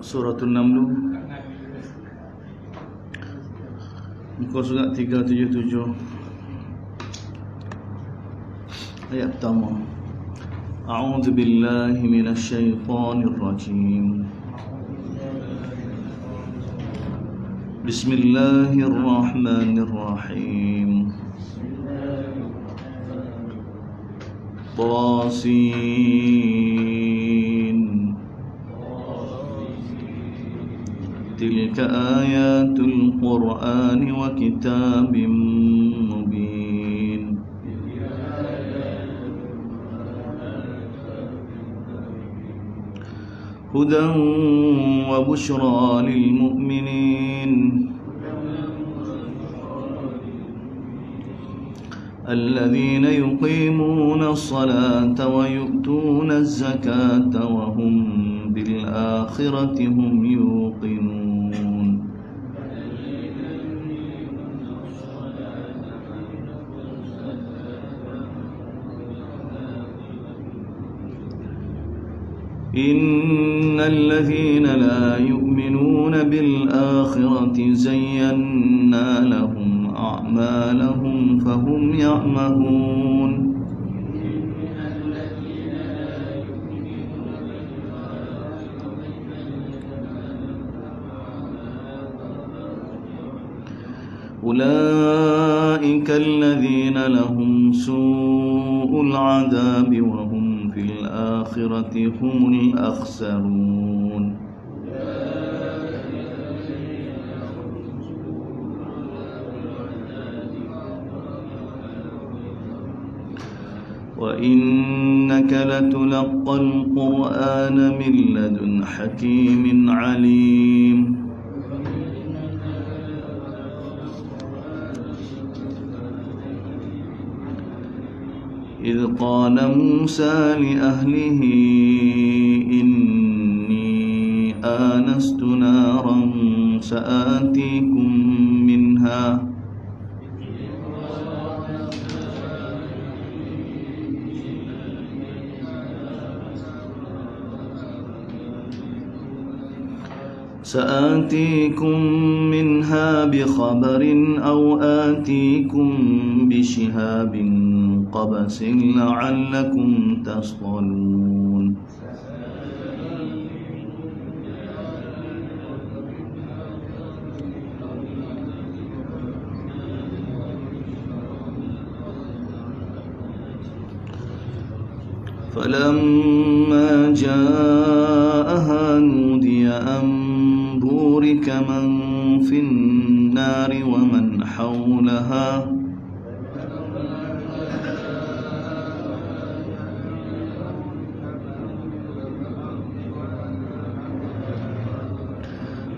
Suratul Naml muka surat 377 ayat pertama. A'udzu billahi minasy syaithanir rajim. Bismillahirrahmanirrahim. Tasin. Tilka ayatul Qur'ani wa kitabim mubin. Hudan wa bushra lil mu'minin الذين يقيمون الصلاة ويؤتون الزكاة وهم بالآخرة هم يوقنون. إن الذين لا يؤمنون بالآخرة زينا لهم أعمالهم فهم يعمهون. أولئك الذين لهم سوء العذاب وهم في الآخرة هم الأخسرون. وإنك لتلقى القرآن من لدن حكيم عليم. إذ قال موسى لأهله إني آنست نارا سآتيكم منها بخبر أو آتيكم بشهاب قبس لعلكم تصطلون. فلما جاءها نودي أن بورك من في النار ومن حولها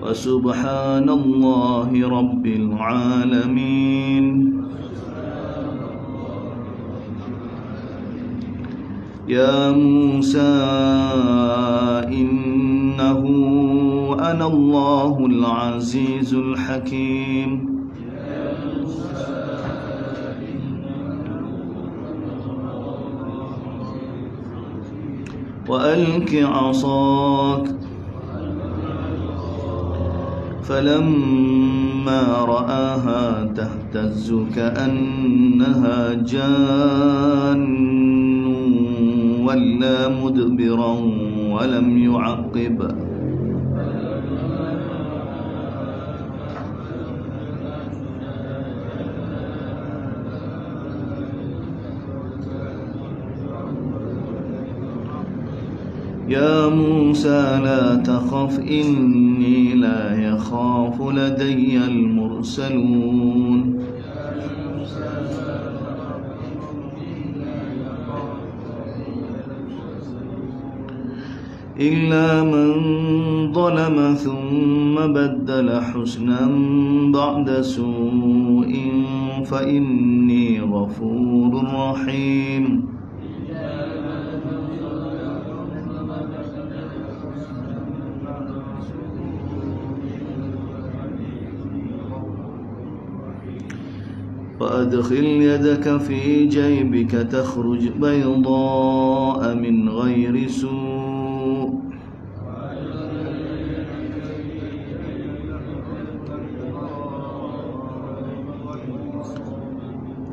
وسبحان الله رب العالمين. يا موسى إنه أنا الله العزيز الحكيم. وألق عصاك فلما رآها تهتز كأنها جان ولا مدبرا ولم يعقب. يا موسى لا تخف إني لا يخاف لدي المرسلون. إلا من ظلم ثم بدل حسنا بعد سوء فإني غفور رحيم. وأدخل يدك في جيبك تخرج بيضاء من غير سوء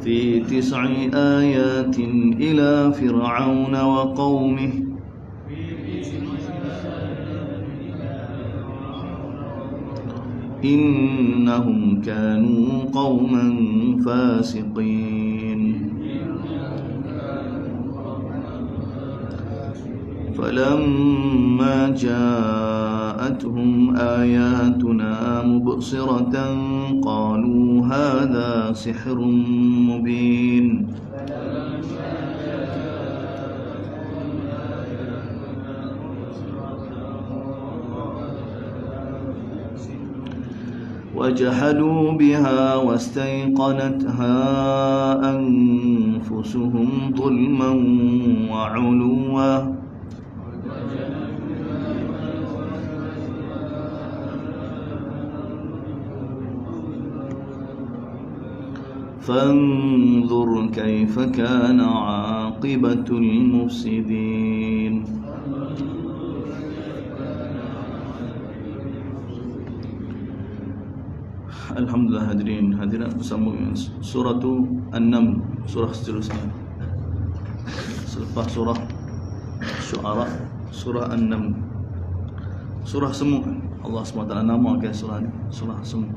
في 9 آيات إلى فرعون وقومه إنهم كانوا قوما فاسقين فلما جاءتهم آياتنا مبصرة قالوا هذا سحر مبين وجحدوا بها واستيقنتها أنفسهم ظلما وعلوا فانظر كيف كان عاقبة المفسدين. Alhamdulillah hadirat bersama surah An-Naml, surah seterusnya. Selepas surah Syu'ara, surah An-Naml, surah semut. Allah SWT namakan surah ni surah semut.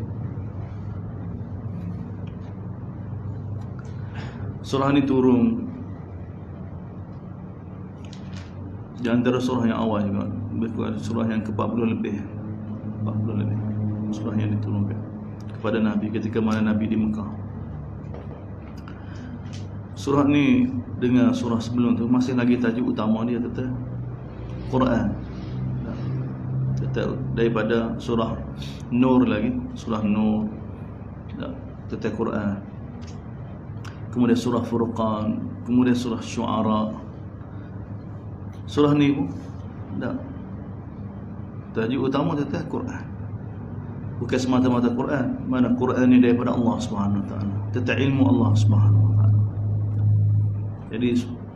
Surah ni turun di antara surah yang awal juga, surah yang ke-40 lebih. Surah yang diturunkan kepada Nabi ketika mana Nabi di Mekah. Surah ni dengan surah sebelum tu masih lagi tajuk utama dia tetap Quran. Tetap daripada surah Nur lagi, surah Nur tetap Quran. Kemudian surah Furqan, kemudian surah Syu'ara. Surah ni pun tajuk utama tetap Quran. Bukan semata-mata Quran, mana Quran ni daripada Allah Subhanahu Wa Taala, tentang ilmu Allah Subhanahu Wa Taala. Jadi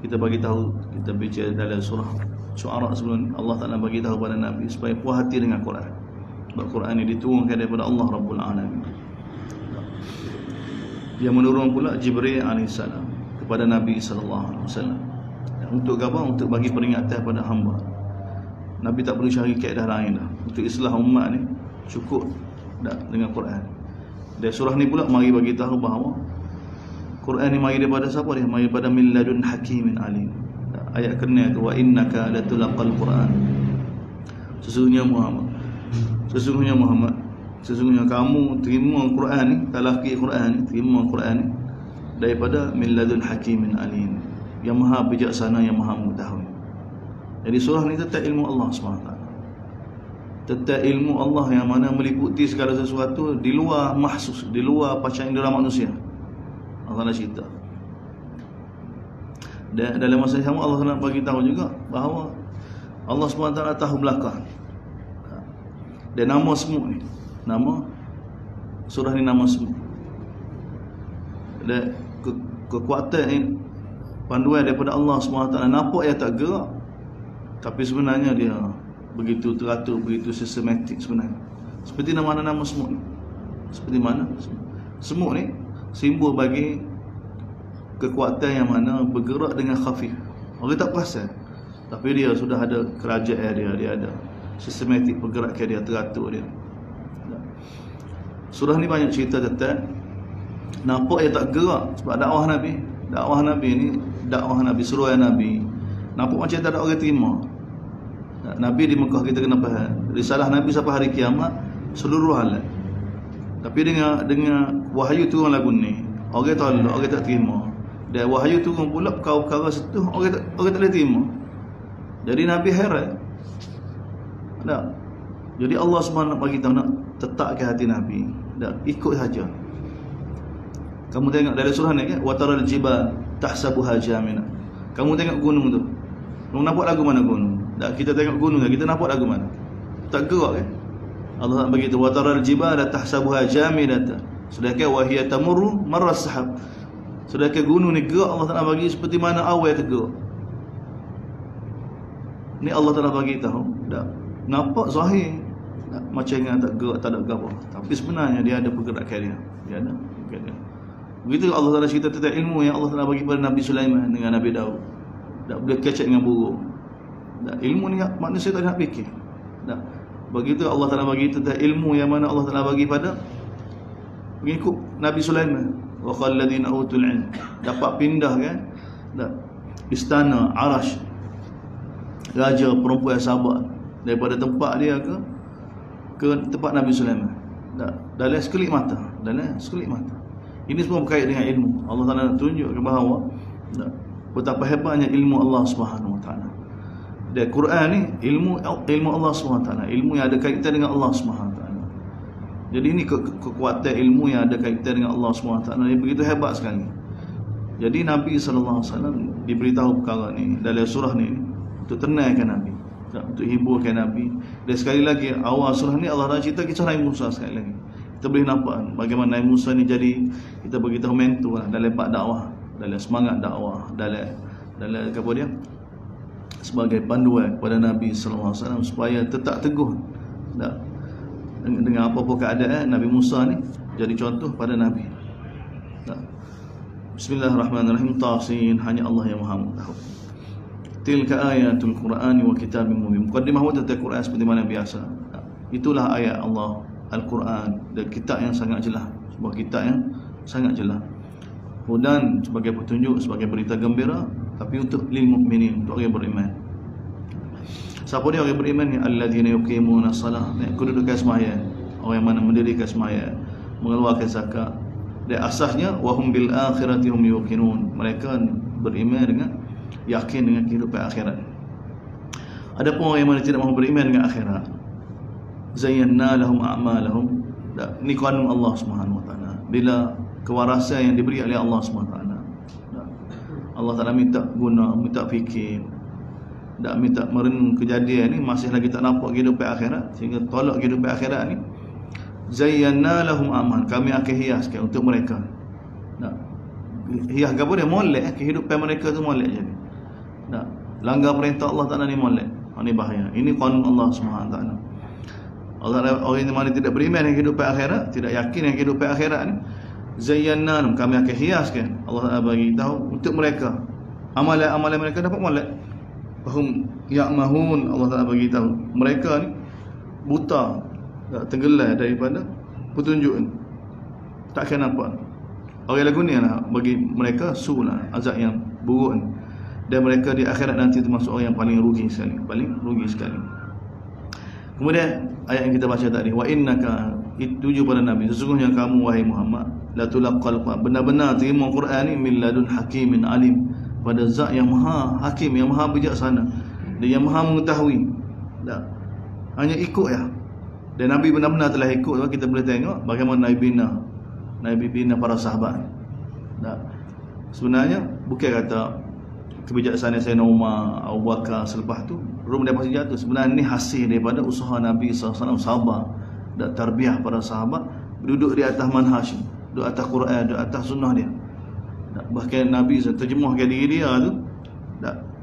kita bagi tahu, kita baca dalam surah Syu'ara sebelum Allah Taala bagi tahu pada Nabi supaya puas hati dengan Quran. Sebab Quran ni diturunkan daripada Allah Rabbul Alamin. Yang menurun pula Jibril AS kepada Nabi SAW. Untuk apa? Untuk bagi peringatan pada hamba. Nabi tak perlu cari kaedah lain dah. Untuk islah umat ni cukup dah dengan Quran. Dan surah ni pula mari bagi tahu bahawa Quran ni mari daripada siapa dia? Mari daripada min ladun hakimin alim. Ayat kena tu wa innaka latulaqal Quran. Sesungguhnya kamu terima Quran ni, talaqi Quran ni, terima Quran ni daripada min ladun hakimin alim, yang maha bijaksana, yang maha mengetahui. Jadi surah ni tetap ilmu Allah SWT, tetap ilmu Allah yang mana meliputi segala sesuatu di luar mahsus, di luar panca indera manusia. Allah cerita. Dan dalam masa yang sama Allah nak bagi tahu juga bahawa Allah SWT tahu belakang. Dan nama semut ni, nama surah ni nama semut. Dan kekuatan ni panduan daripada Allah SWT. Nampak yang tak gerak, tapi sebenarnya dia begitu teratur, begitu sistematik sebenarnya. Seperti nama semut ni. Seperti mana? Semut ni simbol bagi kekuatan yang mana bergerak dengan khafif. Orang tak perasan, tapi dia sudah ada kerajaan dia ada sistematik pergerakan dia, teratur dia. Surah ni banyak cerita tentang nampak yang tak gerak. Sebab dakwah Nabi ni, suruh Nabi nampak macam tak ada orang terima. Nabi di Mekah kita kena faham, risalah Nabi sampai hari kiamat seluruh alam. Tapi dengan wahyu turun lagu ni, orang tolak, orang tak terima. Dan wahyu turun pula perkara-perkara setuh, orang tak boleh terima. Jadi Nabi heran. Jadi Allah SWT nak bagi tahu, nak tetapkan hati Nabi. Ikut saja. Kamu tengok dari surah ni kan, wataral jibal tahsabuha jamina. Kamu tengok gunung tu. Kamu nampak lagu mana gunung? Kita tengok gunung, kita nampak lagu mana? Tak gerak kan? Allah nak bagi tahu wataral jibal tahsabuha jamidatan. Sedangkan wahiyya tamurru marra sahab. Sedangkan gunung ni gerak, Allah Taala bagi seperti mana awal tergerak. Ni Allah Taala bagi tahu. Nampak zahir macam yang tak gerak, tak ada apa. Tapi sebenarnya dia ada pergerakan dia. Dia ada pergerakan. Begitu Allah Taala cerita tentang ilmu yang Allah Taala bagi pada Nabi Sulaiman dengan Nabi Daud. Tak boleh kecek dengan burung. Tak, ilmu ni manusia tak nak fikir. Tak. Begitu Allah Taala bagi tentang ilmu yang mana Allah Taala bagi pada pengikut Nabi Sulaiman. Wa qal ladina utul ilm, dapat pindah kan, tak, istana Arash, raja perempuan Sabah, daripada tempat dia ke tempat Nabi Sulaiman. Tak, dalam sekelip mata, Ini semua berkait dengan ilmu. Allah Taala tunjukkan bahawa tak, betapa hebatnya ilmu Allah Subhanahu Wa Taala. Dan Quran ni ilmu Allah Subhanahu Wa Taala, ilmu yang ada kaitan dengan Allah Subhanahu Wa Taala. Jadi ini kekuatan ilmu yang ada kaitan dengan Allah SWT ni begitu hebat sekali. Jadi Nabi SAW diberitahu perkara ni dalam surah ni untuk tenangkan Nabi, untuk hiburkan Nabi. Dan sekali lagi awal surah ni Allah dah cerita kisah Nabi Musa sekali lagi. Kita boleh nampak bagaimana Nabi Musa ni jadi kita beritahu mentor lah, dalam bab dakwah, dalam semangat dakwah, dalam apa dia, sebagai panduan kepada Nabi SAW supaya tetap teguh dengan apa-apa keadaan. Nabi Musa ni jadi contoh pada Nabi. Bismillahirrahmanirrahim. Tasin, hanya Allah yang Maha mengetahui. Tilka ayatul Qur'ani wa kitabim mubin. Muqaddimah wa tentang Quran seperti mana biasa. Itulah ayat Allah Al-Quran dan kitab yang sangat jelas, sebuah kitab yang sangat jelas. Hudan sebagai petunjuk, sebagai berita gembira, tapi untuk lil mukminin, untuk orang yang beriman. Siapa dia orang beriman ni? Alladzina yuqimuna shalah, kedudukan sembahyang, orang yang mana mendirikan sembahyang, mengeluarkan zakat. Dan asasnya wahum bil akhirati hum yuqinun, mereka beriman dengan yakin dengan kehidupan akhirat. Adapun orang yang mana tidak mahu beriman dengan akhirat, zayyana lahum a'malahum, ni qanun Allah Subhanahu Wa Taala. Bila kewarasan yang diberi oleh Allah Subhanahu Wa Taala, Allah Taala minta guna, minta fikir, tak minta merenung kejadian ni, masih lagi tak nampak kehidupan akhirat, sehingga tolak kehidupan akhirat ni. Zayyana lahum amal, kami akan hiaskan untuk mereka. Tak, hias apa dia? Molek, kehidupan mereka tu molek jadi. Tak, langgar perintah Allah Taala ni molek. Ini bahaya. Ini qanun Allah Subhanahu Wa Taala. Allah, orang yang mana tidak beriman dengan kehidupan akhirat, tidak yakin dengan kehidupan akhirat ni, zayyana, kami akan hiaskan. Allah Taala bagi tahu untuk mereka amalan-amalan mereka dapat molek. Fahum ya'mahun, Allah Taala bagi tahu mereka ni buta, tenggelam daripada petunjuk ni, takkan nampak. Orang lagu ni lah bagi mereka su'lah, azab yang buruk ni. Dan mereka di akhirat nanti termasuk orang yang paling rugi sekali. Kemudian ayat yang kita baca tadi, wa innaka, tuju pada Nabi, sesungguhnya kamu wahai Muhammad, la tulaqal Quran, benar-benar terima Quran ni min ladun hakimin alim, pada zat yang maha hakim, yang maha bijaksana dan yang maha mengetahui. Tak, hanya ikut ya. Dan Nabi benar-benar telah ikut. Kita boleh tengok bagaimana Nabi bina para sahabat. Tak, sebenarnya bukan kata kebijaksanaan Sayyidina Umar, Abu Bakar selepas tu Rum dia pasti jatuh. Sebenarnya ini hasil daripada usaha Nabi SAW sahabat dan tarbiyah para sahabat, duduk di atas manhaj, duduk atas Quran, duduk atas sunnah dia. Bahkan Nabi terjemahkan diri dia tu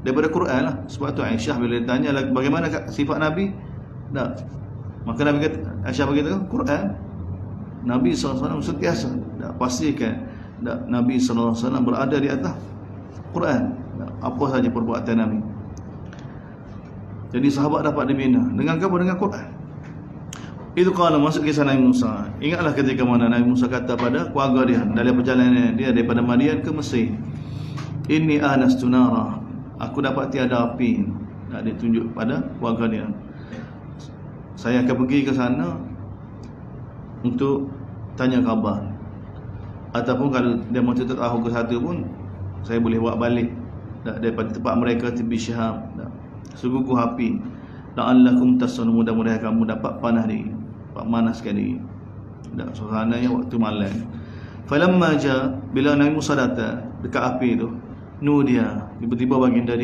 daripada Quran lah. Sebab tu Aisyah bila ditanya bagaimana sifat Nabi, maka Nabi kata, Aisyah berkata Quran. Nabi SAW sentiasa pastikan Nabi SAW berada di atas Quran, apa saja perbuatan Nabi. Jadi sahabat dapat dibina dengan apa? Dengan Quran. Itu kalau masuk kisah Nabi Musa. Ingatlah ketika mana Nabi Musa kata pada keluarga dia dalam perjalanan dia daripada Madian ke Mesir, inni anastu nara, aku dapat tiada api. Dia tunjuk pada keluarga dia, saya akan pergi ke sana untuk tanya khabar, ataupun kalau dia mahu tetap tahu ke satu pun, saya boleh buat balik daripada tempat mereka tepi Syihab, seguguh api, la'allakum tasun, mudah-mudahan kamu dapat panas sekali. Suasananya waktu malam. Falamma ja, bila Nabi Musa datang dekat api tu, dia tiba-tiba baginda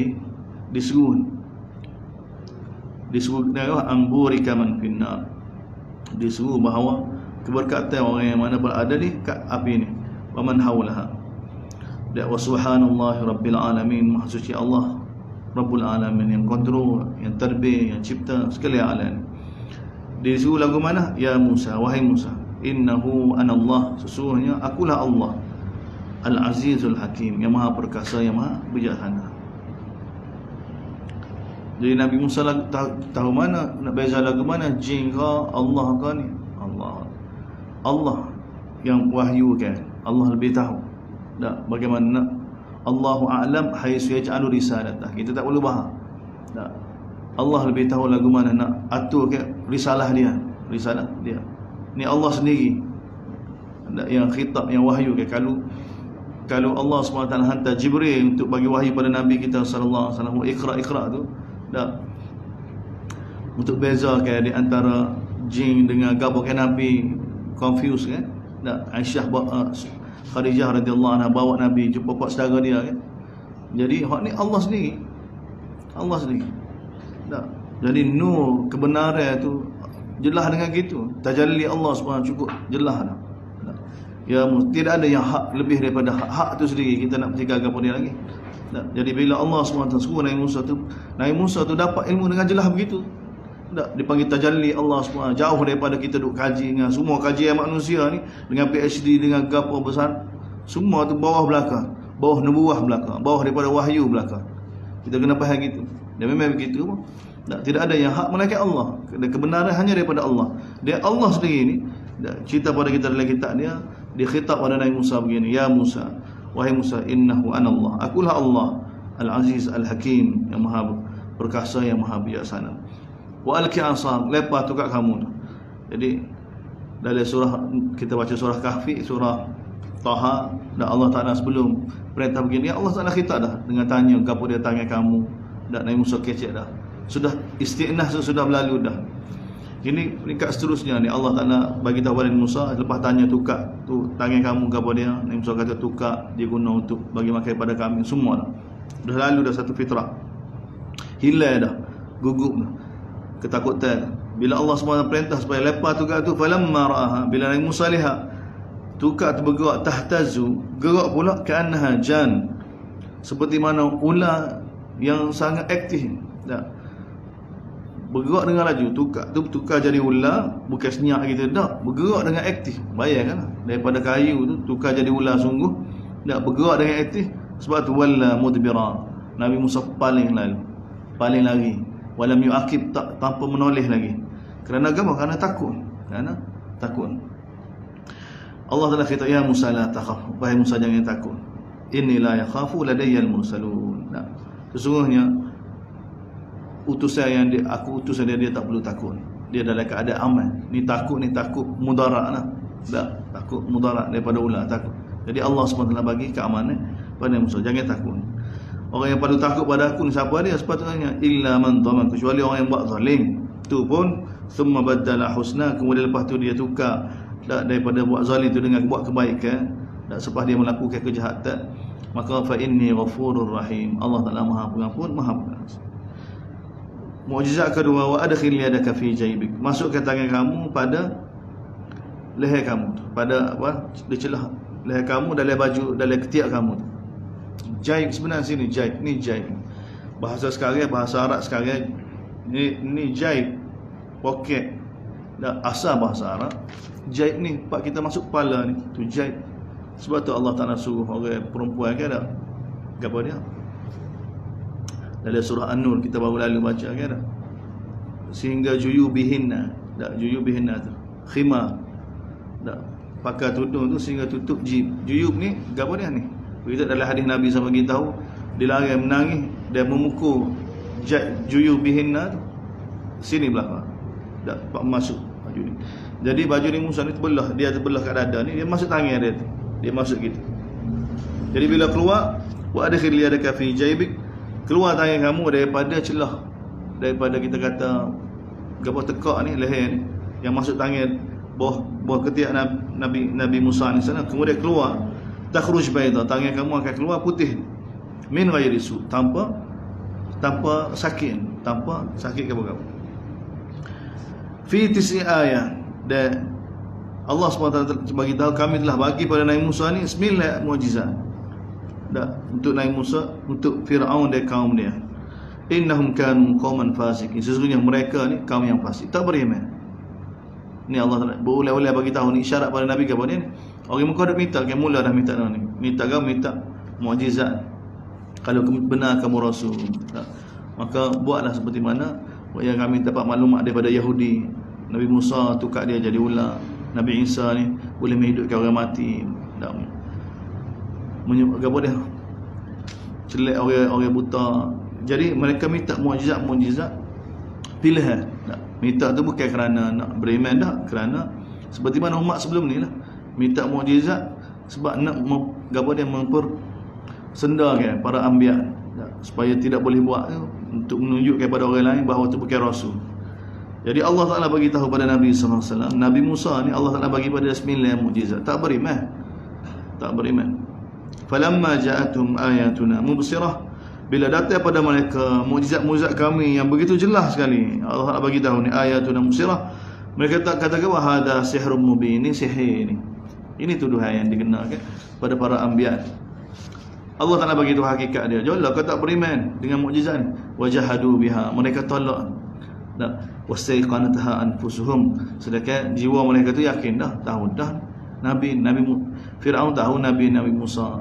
diseru amburika man finnar, disuruh bahawa keberkatan orang yang mana berada di kat api ni, wa man haulaha. Dan wa subhanallahi rabbil alamin, maha suci Allah Rabbul alamin, yang kontrol, yang terbih, yang cipta segala alam. Disuruh lagu mana? Ya Musa, wahai Musa, innahu anallah, sesungguhnya akulah Allah, Al-Azizul Hakim, yang maha perkasa, yang maha bijaksana. Jadi Nabi Musa tahu mana, nak beza lagu mana, jin ke Allah ke ni? Allah yang wahyukan, Allah lebih tahu. Tak, bagaimana nak Allahu a'lam haitsu yaj'alu risalatah. Kita tak perlu faham. Tak. Allah lebih tahu lagu mana nak atur ke risalah dia. Ni Allah sendiri. Tak, yang khitab, yang wahyu ke. Kalau Allah SWT hantar Jibril untuk bagi wahyu pada Nabi kita sallallahu alaihi wasallam, Iqra tu, tak, untuk beza ke di antara jin dengan gapo ke Nabi, confuse kan. Tak, Aisyah Khadijah radhiyallahu anha bawa Nabi jumpa pak saudara dia kan. Jadi hak ni Allah sendiri. Tak. Jadi nur kebenaran tu jelas dengan gitu. Tajalli Allah Subhanahu cukup jelas dah. Tak. Ya, tidak ada yang hak lebih daripada hak tu sendiri. Kita nak percaya apa dia lagi. Tak. Jadi bila Allah SWT suruh Nabi Musa tu dapat ilmu dengan jelas begitu. Tak, dipanggil tajalli Allah SWT. Jauh daripada kita duk kaji dengan semua kajian manusia ni, dengan PhD, dengan gapo besar, semua tu bawah belakang, bawah nubuah belakang, bawah daripada wahyu belakang. Kita kena faham gitu. Dan memang begitu. Tak, tidak ada yang hak melainkan Allah. Kebenaran hanya daripada Allah. Dia Allah sendiri ni cerita pada kita dalam kitab dia khitab pada Nabi Musa begini, ya Musa, wahai Musa, innahu anallah, akulah Allah Al-Aziz Al-Hakim, yang maha perkasa, yang maha bijaksana. Wa alqi asam, lepas tu kat kamu. Jadi dalam surah, kita baca surah Kahfi, surah Taha, dan Allah Ta'ala sebelum perintah begini, Allah Ta'ala khitab dah dengan tanya gapo dia tangan kamu. Dan Nabi Musa kecek dah. Sudah istiqnah, sudah berlalu dah. Ini peringkat seterusnya ni Allah Ta'ala bagi tahu pada Musa, lepas tanya tukar tu tangan kamu gapo dia, Nabi Musa kata tukar dia guna untuk bagi makan pada kami semua dah. Dah lalu dah satu fitrah. Hilang dah, gugup dah, ketakutan. Bila Allah SWT perintah supaya lepas tukar tu, falamma ra'aha, bila Nabi Musa lihat tukar tu bergerak, tahtazu, gerak pula ka'annaha jan, seperti mana ular yang sangat aktif. Tak, bergerak dengan laju. Tukar jadi ular, bukan senyap gitu, tak, bergerak dengan aktif. Bayangkanlah, daripada kayu tu tukar jadi ular sungguh, tak, bergerak dengan aktif. Sebab tu walla mudbira, Nabi Musa paling lari, walam yu'aqib, tanpa menoleh lagi. Kerana apa? Kerana takut. Allah telah kata, ya Musa la takhaf, wahai Musa jangan takut, inni la yakhafu ladayyal mursalun. Nah, sesungguhnya utusan yang aku utus dia tak perlu takut. Dia dalam keadaan aman. Ni takut mudarat lah. Tak, takut mudarat daripada ular, takut. Jadi Allah SWT bagi keamanan pada Musa, jangan takut. Orang yang perlu takut pada aku ni siapa dia? Sepatutnya illa man dhaman, kecuali orang yang buat zalim. Tu pun thumma badala husna, kemudian lepas tu dia tukar daripada buat zalim tu dengan buat kebaikan, selepas dia melakukan kejahatan, maka fa inni ghafurur rahim, Allah Taala Maha Pengampun, Maha Pengasih. Mukjizat kedua, wa adkhil yadaka fi jaybik, masukkan tangan kamu pada leher kamu, pada apa, di celah leher kamu, dalam baju, dalam ketiak kamu. Jayb sebenarnya sini, jayb ni, jayb bahasa sekarang, bahasa Arab sekarang ni jayb poket, asal bahasa Arab. Jayb ni pak kita masuk kepala ni, tu jayb. Sebab tu Allah Ta'ala suruh orang perempuan ke ada apa dia, dalam surah An-Nur kita baru lalu baca kan, sehingga juyubihinna, juyubihinna tu khimar, pakai tudung tu sehingga tutup jib. Juyub ni apa dia ni? Kita dalam hadis Nabi sama kita tahu, dia lari menangis, dia memukul juyubihinna tu sini belakang, tak masuk baju ni. Jadi baju ni Musa ni terbelah, dia terbelah kat dada ni, dia masuk tangan dia tu, dia masuk gitu. Jadi bila keluar, wa adkhil yadaka fi jaybik, keluar tangan kamu daripada celah, daripada kita kata gapo tekak ni, leher ni, yang masuk tangan bawah ketiak Nabi Musa ni sana, kemudian keluar, takhruj bayda, tangan kamu akan keluar putih, min ghairi su, tanpa sakit ke apa. Fi tis'i ayat, dan Allah SWT bagi tahu, kami telah bagi pada Nabi Musa ni 9 mukjizat. Untuk Nabi Musa, untuk Fir'aun dan kaum dia. Innahum kanu qauman fasiqin, sesungguhnya mereka ni kaum yang fasik, tak beriman. Ni Allah Taala berulang-ulang bagi tahu ni, syarat pada Nabi ke apa ni? Orang muka dah minta, ke mula dah minta ni minta kamu minta mukjizat. Kalau benar kamu rasul, maka buatlah seperti mana yang kami dapat maklumat daripada Yahudi. Nabi Musa tukar dia jadi ular. Nabi Isa ni boleh menghidupkan orang mati. Apa dia? Celak orang buta. Jadi mereka minta mukjizat pilihan. Minta tu bukan kerana nak beriman dah, kerana seperti mana umat sebelum ni lah. Minta mukjizat sebab nak mempersendakan para anbiya, supaya tidak boleh buat tu, untuk menunjukkan kepada orang lain bahawa itu bukan rasul. Jadi Allah Ta'ala bagi tahu pada Nabi SAW, Nabi Musa ni Allah Ta'ala bagi pada 9 mukjizat. Tak beriman. Falamma ja'atuhum ayatuna mubsirah, bila datang pada mereka mukjizat-mukjizat kami yang begitu jelas sekali, Allah Ta'ala bagi tahu ni ayatuna mubsirah, mereka tak kata wa hadha sihrun mubin, ini sihir ni. Ini tuduhan yang dikenakan pada para anbiya. Allah Ta'ala bagi tahu hakikat dia. Janganlah kau tak beriman dengan mukjizat ni. Wajahadu biha, mereka tolak. Wastaiqanatha anfusuhum, sedangkan jiwa mereka tu yakin dah, tahu dah Nabi Firaun tahu Nabi Musa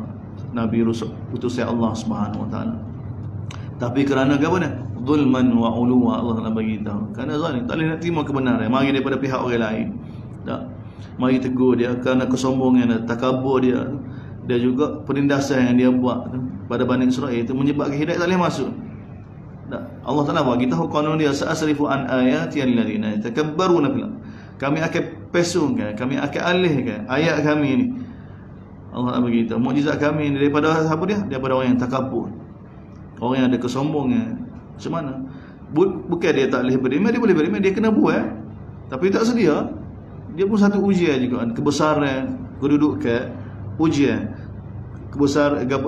Nabi utusan Allah Subhanahu wa taala. Tapi kerana apa ni? Zulman wa uluwa, Allah Taala bagi tahu. Kerana zalim, tak boleh nak terima kebenaran, mari daripada pihak orang lain. Tak. Mari tegur dia kerana kesombongan dan takabur dia. Dia juga penindasan yang dia buat pada Bani Israel itu menyebabkan hidayah tak boleh masuk. Allah Ta'ala bagi tahu kanon dia, sa'asrifu an ayati alladhina yatakabbaruna fil ardh, kami akan pesungkan, kami akan alihkan ayat kami ni. Allah Ta'ala bagi tahu mukjizat kami ni daripada siapa dia? Daripada orang yang takabur, orang yang ada kesombongan. Macam mana? Bukan dia tak boleh beriman, dia boleh beriman, dia kena buat, tapi tak sedia. Dia pun satu ujian juga, kebesaran, kedudukan, ujian,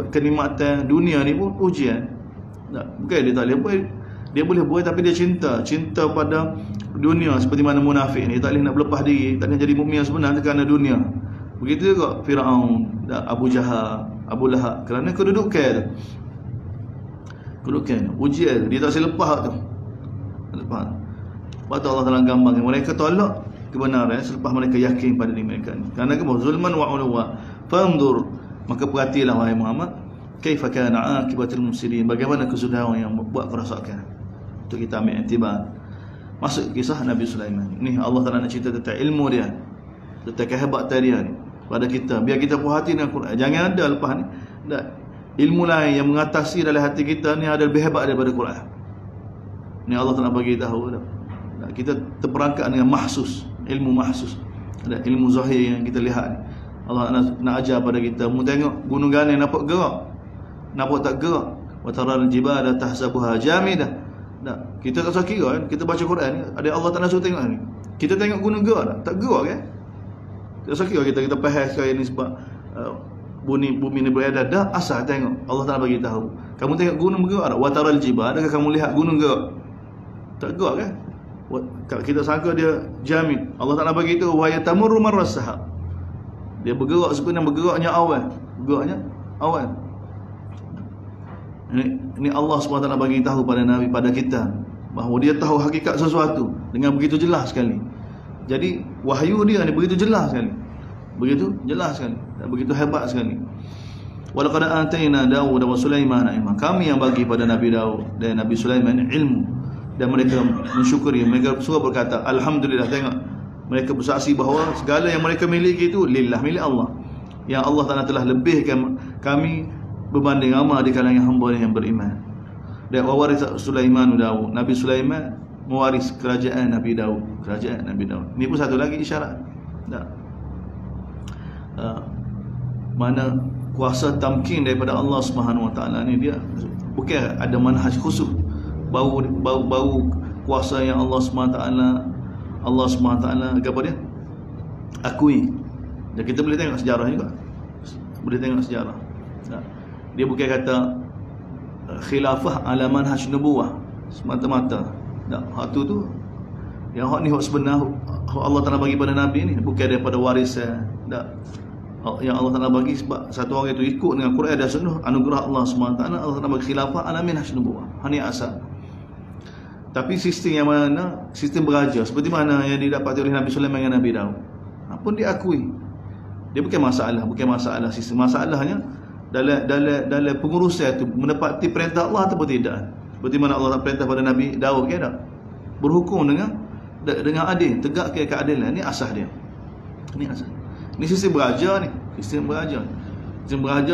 kenikmatan dunia ni pun ujian. Bukan dia tak boleh buat, dia boleh buat, tapi dia cinta pada dunia, seperti mana munafik ni tak boleh nak berlepas diri, tak boleh jadi mukmin sebenar kerana dunia. Begitu juga Firaun, Abu Jahal, Abu Lahab, kerana kedudukan ujian, dia tak boleh lepas tu. Sebab tu Allah Taala gambarkan mereka tolak kebenaran selepas mereka yakin pada diri mereka ni. Kerana apa? Zulman wa ulwa. Fanzur, maka perhatilah wahai Muhammad, kaifa kana akibatul mufsidin, bagaimana kesudahan orang yang buat kerosakan. Untuk kita ambil iktibar. Masuk kisah Nabi Sulaiman. Ni Allah Taala nak cerita tentang ilmu dia, tentang kehebatan dia ni pada kita, biar kita puas hati dengan Quran. Jangan ada lepas ni ilmu lain yang mengatasi dalam hati kita ni ada lebih hebat daripada Quran. Ni Allah Taala bagi tahu dah. Kita terperangkap dengan mahsus, ilmu mahsus. Ada ilmu zahir yang kita lihat ni. Allah nak ajar pada kita, mu tengok gunung Ganem nampak gerak, nampak tak gerak. Wa taral jibala tahsabuha jamidah. Kita tak usah kira kan, kita baca Quran ni, ada Allah Taala suruh tengok ni. Kita tengok gunung gerak tak gerak kan? Tak usah kira kita faham sekarang ni sebab bumi ni berada dah, asal tengok Allah Taala bagi tahu. Kamu tengok gunung bergerak tak? Wa taral jibala, adakah kamu lihat gunung gerak? Tak gerak kan? Kita sangka dia jamid. Allah Taala bagi tahu wa yatamurru marras sahab. Dia bergerak sebenarnya bergeraknya awan. Ini Allah SWT bagi tahu pada Nabi, pada kita, bahawa dia tahu hakikat sesuatu dengan begitu jelas sekali. Jadi wahyu dia ni begitu jelas sekali, dan begitu hebat sekali. Walaqad atayna Daud wa Sulaiman ilma, kami yang bagi pada Nabi Daud dan Nabi Sulaiman ilmu, dan mereka mensyukuri, mereka suka berkata alhamdulillah. Tengok, mereka bersaksi bahawa segala yang mereka miliki itu lillah, milik Allah, yang Allah Ta'ala telah lebihkan kami berbanding ramai di kalangan hamba yang beriman. Dan wawaris Sulaiman Daud, Nabi Sulaiman mewaris kerajaan Nabi Daud. Ini pun satu lagi isyarat. Mana kuasa tamkin daripada Allah Subhanahu Wa Taala ni, dia bukan ada manhaj khusus, bau kuasa yang Allah Subhanahu Wa Taala apa dia akui. Dan kita boleh tengok sejarah juga, dia bukan kata khilafah ala manhaj nubuwah semata-mata. Hak tu yang hak ni hak sebenar, hak Allah Taala bagi pada Nabi ni bukan daripada warisan. Yang Allah Taala bagi sebab satu orang itu ikut dengan Quran dan Sunnah, anugerah Allah SWT. Allah Taala bagi khilafah ala manhaj nubuwah, hani asal. Tapi sistem yang mana? Sistem beraja seperti mana yang didapati oleh Nabi Sulaiman dengan Nabi Daud, pun diakui. Dia bukan masalah sistem. Masalahnya dalam pengurusan itu menepati perintah Allah atau tidak. Seperti mana Allah perintah pada Nabi Daud ke tak? Berhukum dengan adil, tegak ke keadilan. Ini asas dia. Ini asas. Ini sistem beraja ni, sistem beraja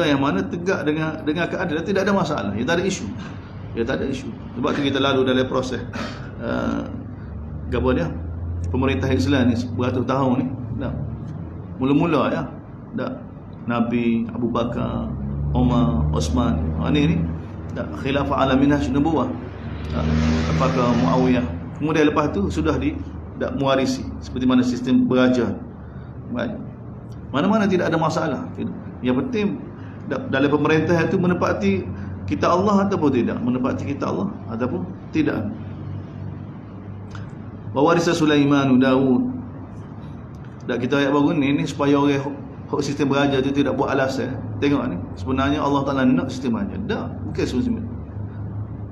yang mana tegak dengan keadilan, tidak ada masalah. Dia tak ada isu. Sebab tu kita lalu dalam proses apa dia? Pemerintah Islam ni beratus tahun ni. Tak. Mula-mula ya. Tak. Nabi Abu Bakar, Umar, Osman. Ni tak khilafah ala minhaj nubuwah. Apakah Muawiyah. Kemudian lepas tu sudah tak mewarisi seperti mana sistem beraja. Mana-mana tidak ada masalah. Yang penting dalam pemerintah itu menepati kitab Allah ataupun tidak, menepati kitab Allah ataupun tidak. Wawarisa Sulaiman Daud. Tak, kita ayat baru ni supaya orang hak sistem beraja tu tidak buat alasan. Tengok ni, sebenarnya Allah Taala nak sistem beraja. Tak, bukan semestinya.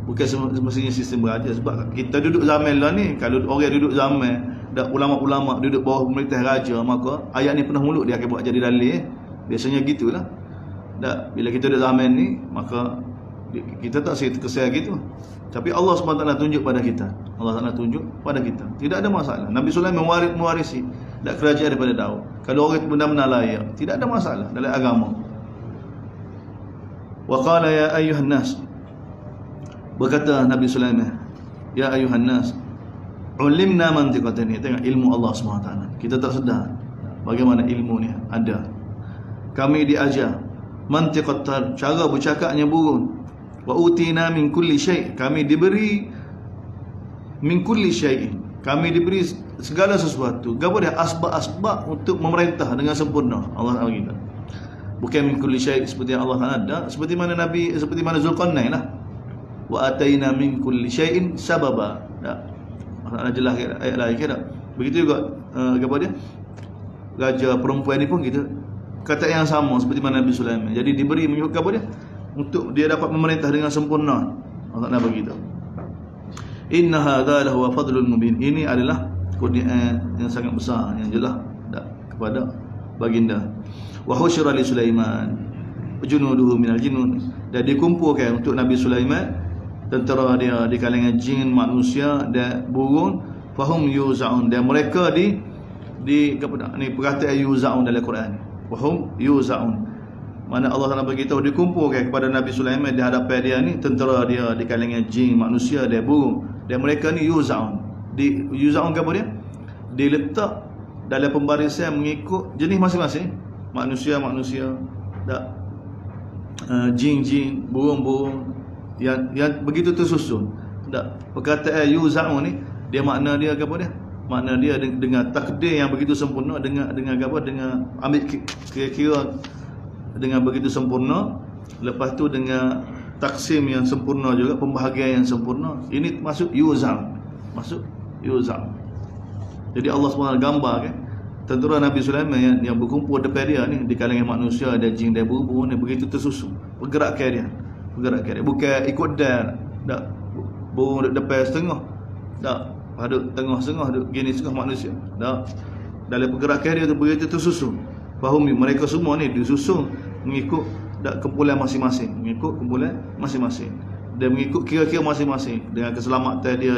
Bukan semestinya sistem beraja, sebab kita duduk zaman lah ni. Kalau orang duduk zaman dak ulama-ulama duduk bawah pemerintah raja, maka ayat ni penuh mulut dia akan buat jadi dalil. Biasanya gitulah. Tak, bila kita duduk zaman ni, maka kita tak kesal gitu. Tapi Allah SWT tunjuk pada kita. Allah Taala tunjuk pada kita. Tidak ada masalah. Nabi Sulaiman mewarisi dak kerajaan daripada Daud. Kalau orang benar-benar layak, tidak ada masalah dalam agama. Wa qala ya ayyuhan nas. Berkata Nabi Sulaiman, ya ayyuhan nas, ulimna mantiqatan. Tengok ilmu Allah SWT. Kita tak sedar bagaimana ilmu ni ada. Kami diajar mantiqatan, cara bercakapnya burung. Wa utina min kulli syai', kami diberi min kulli syai', kami diberi segala sesuatu. Gapo dia? Asbab-asbab untuk memerintah dengan sempurna. Allah Taala kita. Bukan min kulli syai' seperti Allah Taala ada, seperti mana Zulqarnain lah. Wa ataina min kulli syai'in sababa. Tak. Allah jelas ayat lain ke tak? Begitu juga gapo dia? Raja perempuan ni pun kita kata yang sama seperti mana Nabi Sulaiman. Jadi diberi apa dia? Untuk dia dapat memerintah dengan sempurna. Allah Taala beritahu. Inna hadza lahu fadlun mubin. Ini adalah kurniaan yang sangat besar, yang jelas kepada baginda. Wa husyira li Sulaiman junuduhu minal jinnun. Dan dikumpulkan untuk Nabi Sulaiman tentera dia di kalangan jin, manusia dan burung. Fahum yuzaun, dan mereka ni perkataan yuzaun dalam Quran. Fahum yuzaun. Mana Allah Taala beritahu dikumpulkan kepada Nabi Sulaiman di hadapan dia ni tentera dia di kalangan jin, manusia dan burung. Dan mereka ni yuzaun. Yuzaun apa dia? Diletak dalam pembarisan mengikut jenis masing-masing. Manusia, tak, jin, burung-burung yang begitu tersusun. Tak, perkataan yuzaun ni dia makna dia apa dia? Makna dia dengan takdir yang begitu sempurna, dengan apa? Dengan ambil kira-kira dengan begitu sempurna, lepas tu dengan taksim yang sempurna juga, pembahagian yang sempurna. Ini masuk yuzam. Jadi Allah SWT gambar kan, tentera Nabi Sulaiman yang berkumpul depan dia ni di kalangan manusia dan jin dan burung ni begitu tersusun pergerakan dia. Bukan ikut dan tak, burung duduk depan setengah, tak, duduk tengah setengah, duduk gini setengah manusia. Tak, dalam pergerakan dia tu begitu tersusun. Fahum, mereka semua ni disusun mengikut kumpulan masing-masing, dan mengikut kira-kira masing-masing, dengan keselamatan dia,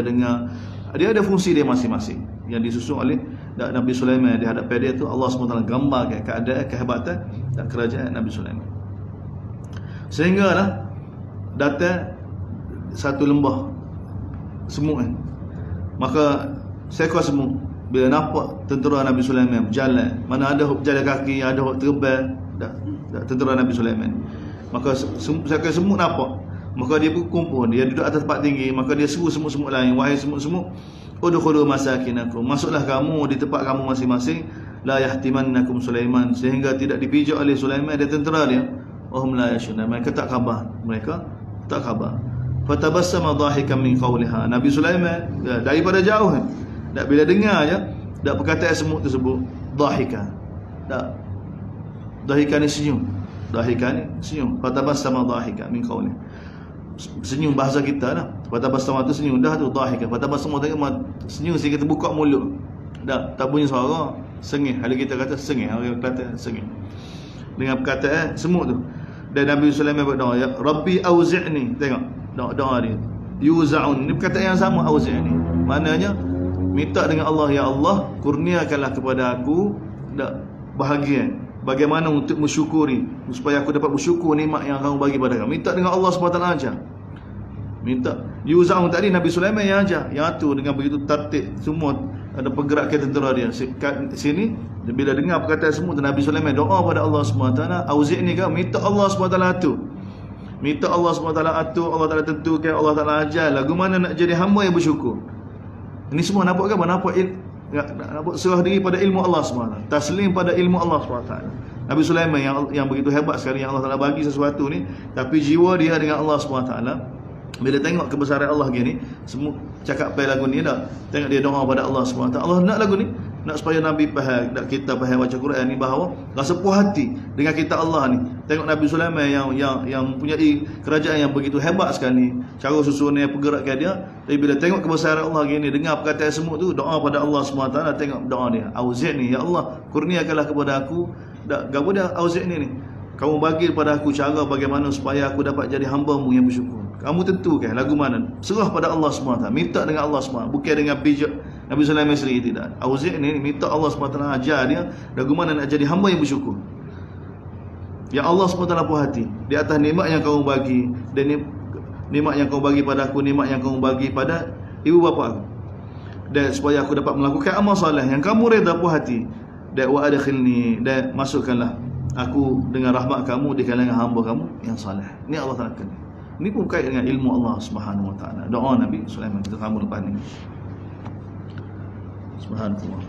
dia ada fungsi dia masing-masing yang disusun oleh Nabi Sulaiman di hadapan dia tu. Allah SWT gambarkan keadaan kehebatan dan kerajaan Nabi Sulaiman. Sehingga lah datang satu lembah semut kan. Maka seekor semut bila nampak tentera Nabi Sulaiman berjalan, mana ada berjalan kaki, ada terbang, tentera Nabi Sulaiman, maka seekor semut nampak, maka dia pun kumpul, dia duduk atas tempat tinggi, maka dia seru semut-semut lain, wahai semut-semut, udkhulu masakinakum, masuklah kamu di tempat kamu masing-masing, la yahtimannakum Sulaiman, sehingga tidak dipijak oleh Sulaiman dan tentera dia. Wahum la yashuna, mereka tak khabar. Fatabassama dhahikan min qawliha. Nabi Sulaiman daripada jauh kan, tak, bila dengar je dak perkataan semut tersebut, dhahika, tak, dhahika ni senyum, fatabassama dhahika min qawliha, senyum bahasa kita dah. Fatabassama tu senyum dah tu, dhahika, fatabassama tu senyum sehingga terbuka mulut, tak bunyi suara. Sengih. Kalau kita kata sengih, orang kata sengih. Dengan perkataan semut tu. Dan Nabi Sulaiman berdoa, ya Rabbi auzi'ni. Tengok doa dia. Yuza'un. Ini perkataan yang sama, auzi'ni. Maknanya minta dengan Allah, ya Allah, kurniakanlah kepada aku bahagian. Bagaimana untuk mensyukuri, supaya aku dapat bersyukur nikmat yang kamu bagi pada kami. Minta dengan Allah SWT ajar. Minta Yuza'un tadi Nabi Sulaiman yang ajar, yang atur dengan begitu tertib semua, ada pergerakan tentera dia. Sini bila dengar perkataan semua tu, Nabi Sulaiman doa pada Allah SWT, auzi'ni, kau minta Allah SWT atur. Minta Allah SWT atur, Allah Taala tentukan, Allah Taala ajar lagu mana nak jadi hamba yang bersyukur. Ini semua nampak kan? Nampak serah diri pada ilmu Allah SWT, taslim pada ilmu Allah SWT. Nabi Sulaiman yang begitu hebat sekali, yang Allah Taala bagi sesuatu ni, tapi jiwa dia dengan Allah SWT. Bila tengok kebesaran Allah gini, semua cakap pai lagu ni dah. Tengok dia doa pada Allah SWT. Allah nak lagu ni, nak supaya Nabi faham, nak kita faham baca Quran ni, bahawa rasa puas hati dengan kita Allah ni. Tengok Nabi Sulaiman yang mempunyai kerajaan yang begitu hebat sekali, cara susunnya, pergerakan dia. Tapi bila tengok kebesaran Allah gini, dengar perkataan semua tu, doa pada Allah SWT. Tengok doa dia, auzi'ni, ya Allah, kurniakanlah kepada aku. Gapo dia auzi'ni ni? Kamu bagi kepada aku cara bagaimana supaya aku dapat jadi hamba-Mu yang bersyukur. Kamu tentukan lagu mana. Serah pada Allah SWT. Minta dengan Allah SWT. Bukan dengan bijak Nabi Sulaiman sendiri, tidak. Auzi'ni, minta Allah SWT ajar dia lagu mana nak jadi hamba yang bersyukur. Ya Allah SWT puas hati di atas nikmat yang kamu bagi, dan nikmat yang kamu bagi pada aku, nikmat yang kamu bagi pada ibu bapa aku, dan supaya aku dapat melakukan amal soleh yang kamu reda, puas hati. Dan wa adkhilni, dan masukkanlah aku dengan rahmat kamu di kalangan hamba kamu yang saleh. Ini Allah Taala kata. Ini pun kait dengan ilmu Allah Subhanahu Wa Taala. Doa Nabi Sulaiman kita sambung lepas ni. Subhanallah.